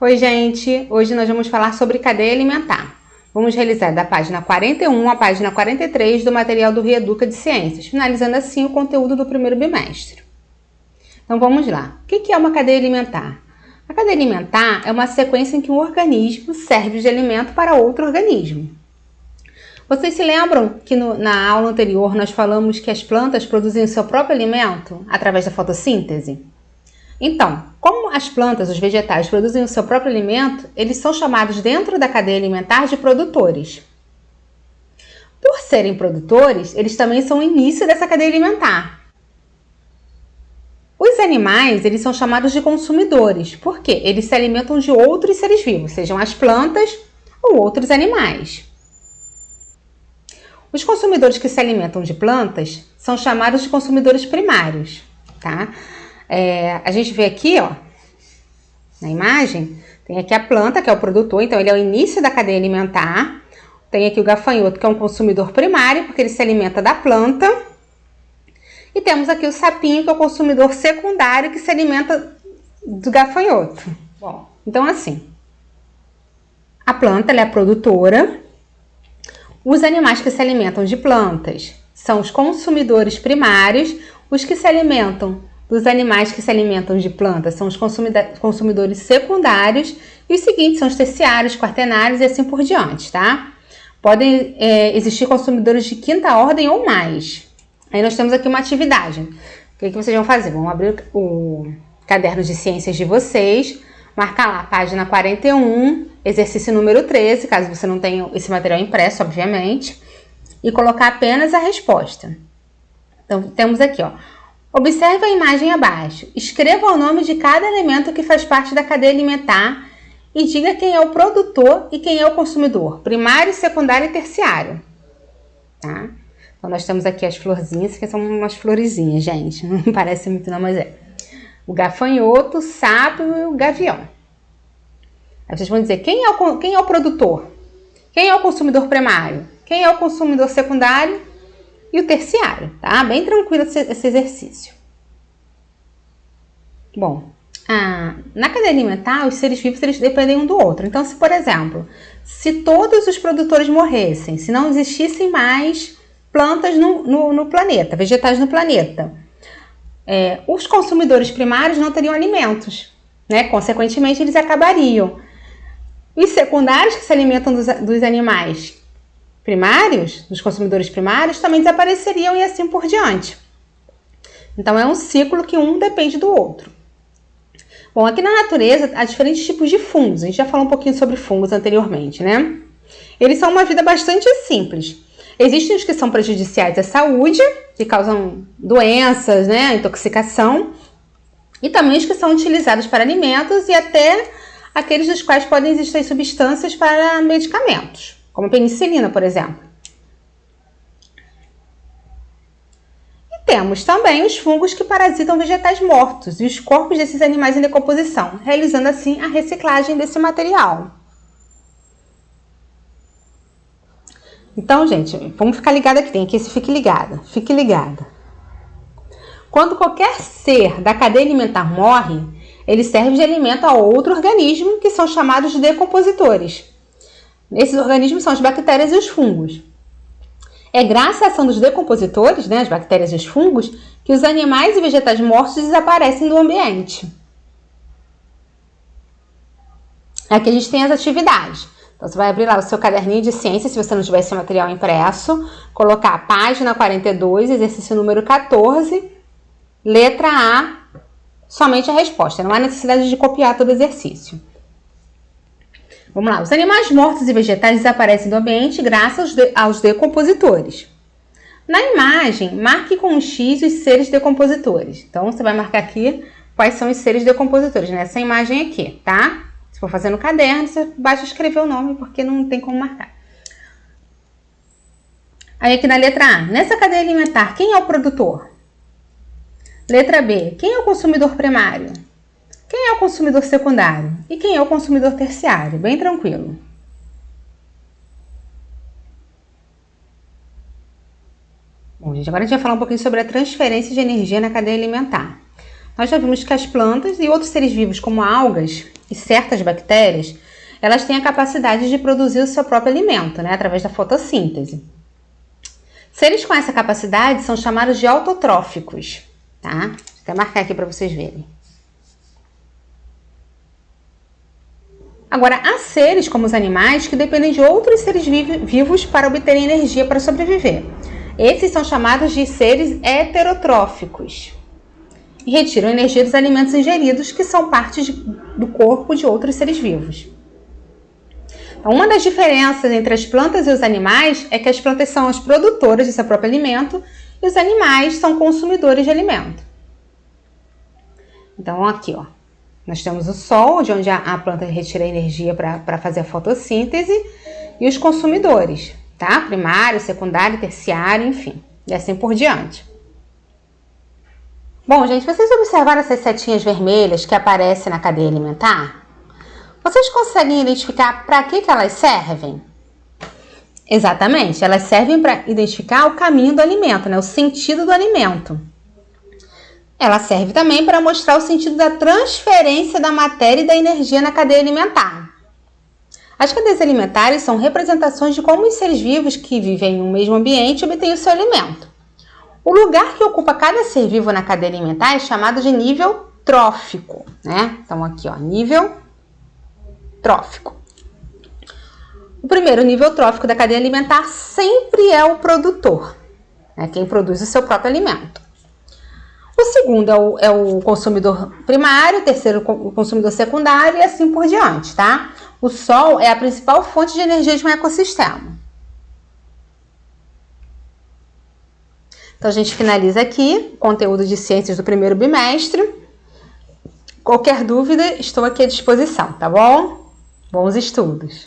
Oi, gente! Hoje nós vamos falar sobre cadeia alimentar. Vamos realizar da página 41 à página 43 do material do Reeduca de Ciências, finalizando assim o conteúdo do primeiro bimestre. Então vamos lá. O que é uma cadeia alimentar? A cadeia alimentar é uma sequência em que um organismo serve de alimento para outro organismo. Vocês se lembram que na aula anterior nós falamos que as plantas produzem o seu próprio alimento através da fotossíntese? Então, como as plantas, os vegetais, produzem o seu próprio alimento, eles são chamados dentro da cadeia alimentar de produtores. Por serem produtores, eles também são o início dessa cadeia alimentar. Os animais, eles são chamados de consumidores, porque eles se alimentam de outros seres vivos, sejam as plantas ou outros animais. Os consumidores que se alimentam de plantas são chamados de consumidores primários, tá? A gente vê aqui, ó, na imagem, tem aqui a planta, que é o produtor, então ele é o início da cadeia alimentar. Tem aqui o gafanhoto, que é um consumidor primário, porque ele se alimenta da planta. E temos aqui o sapinho, que é o consumidor secundário, que se alimenta do gafanhoto. Bom, então assim, a planta ela é a produtora. Os animais que se alimentam de plantas são os consumidores primários. Os que se alimentam dos animais que se alimentam de plantas são os consumidores secundários. E os seguintes são os terciários, quaternários e assim por diante, tá? Podem existir consumidores de quinta ordem ou mais. Aí nós temos aqui uma atividade. O que vocês vão fazer? Vão abrir o caderno de ciências de vocês, marcar lá a página 41, exercício número 13, caso você não tenha esse material impresso, obviamente, e colocar apenas a resposta. Então, temos aqui, ó. Observe a imagem abaixo. Escreva o nome de cada elemento que faz parte da cadeia alimentar e diga quem é o produtor e quem é o consumidor, primário, secundário e terciário. Tá? Então, nós temos aqui as florzinhas, que são umas florezinhas, gente. Não parece muito não, mas é. O gafanhoto, o sapo e o gavião. Aí vocês vão dizer quem é o produtor, quem é o consumidor primário, quem é o consumidor secundário e o terciário, tá? Bem tranquilo esse exercício. Bom, na cadeia alimentar, os seres vivos eles dependem um do outro. Então, se, por exemplo, se todos os produtores morressem, se não existissem mais plantas no planeta, vegetais no planeta, os consumidores primários não teriam alimentos, né? Consequentemente, eles acabariam. Os secundários que se alimentam dos animais primários, dos consumidores primários, também desapareceriam e assim por diante. Então, é um ciclo que um depende do outro. Bom, aqui na natureza há diferentes tipos de fungos. A gente já falou um pouquinho sobre fungos anteriormente, né? Eles são uma vida bastante simples. Existem os que são prejudiciais à saúde, que causam doenças, né, intoxicação, e também os que são utilizados para alimentos e até aqueles dos quais podem existir substâncias para medicamentos, como a penicilina, por exemplo. E temos também os fungos que parasitam vegetais mortos e os corpos desses animais em decomposição, realizando assim a reciclagem desse material. Então, gente, vamos ficar ligado aqui. Tem aqui esse fique ligada. Fique ligada. Quando qualquer ser da cadeia alimentar morre, ele serve de alimento a outro organismo, que são chamados de decompositores. Esses organismos são as bactérias e os fungos. É graças à ação dos decompositores, né, as bactérias e os fungos, que os animais e vegetais mortos desaparecem do ambiente. Aqui a gente tem as atividades. Então, você vai abrir lá o seu caderninho de ciência, se você não tiver esse material impresso, colocar a página 42, exercício número 14, letra A, somente a resposta. Não há necessidade de copiar todo o exercício. Vamos lá. Os animais mortos e vegetais desaparecem do ambiente graças aos decompositores. Na imagem, marque com um X os seres decompositores. Então, você vai marcar aqui quais são os seres decompositores nessa imagem aqui, tá? Se for fazer no caderno, você basta escrever o nome, porque não tem como marcar. Aí aqui na letra A, nessa cadeia alimentar, quem é o produtor? Letra B, quem é o consumidor primário? Quem é o consumidor secundário? E quem é o consumidor terciário? Bem tranquilo. Bom, gente, agora a gente vai falar um pouquinho sobre a transferência de energia na cadeia alimentar. Nós já vimos que as plantas e outros seres vivos, como algas e certas bactérias, elas têm a capacidade de produzir o seu próprio alimento, né, através da fotossíntese. Seres com essa capacidade são chamados de autotróficos, tá? Vou até marcar aqui para vocês verem. Agora, há seres, como os animais, que dependem de outros seres vivos para obterem energia para sobreviver. Esses são chamados de seres heterotróficos e retiram energia dos alimentos ingeridos, que são partes do corpo de outros seres vivos. Então, uma das diferenças entre as plantas e os animais é que as plantas são as produtoras de seu próprio alimento e os animais são consumidores de alimento. Então, aqui, ó, nós temos o sol, de onde a planta retira energia para fazer a fotossíntese, e os consumidores, tá? Primário, secundário, terciário, enfim, e assim por diante. Bom, gente, vocês observaram essas setinhas vermelhas que aparecem na cadeia alimentar? Vocês conseguem identificar para que elas servem? Exatamente, elas servem para identificar o caminho do alimento, né? O sentido do alimento. Ela serve também para mostrar o sentido da transferência da matéria e da energia na cadeia alimentar. As cadeias alimentares são representações de como os seres vivos que vivem em um mesmo ambiente obtêm o seu alimento. O lugar que ocupa cada ser vivo na cadeia alimentar é chamado de nível trófico, né? Então aqui, ó, nível trófico. O primeiro nível trófico da cadeia alimentar sempre é o produtor, né? Quem produz o seu próprio alimento. O segundo é o consumidor primário, o terceiro o consumidor secundário e assim por diante, tá? O sol é a principal fonte de energia de um ecossistema. Então, a gente finaliza aqui o conteúdo de ciências do primeiro bimestre. Qualquer dúvida, estou aqui à disposição, tá bom? Bons estudos!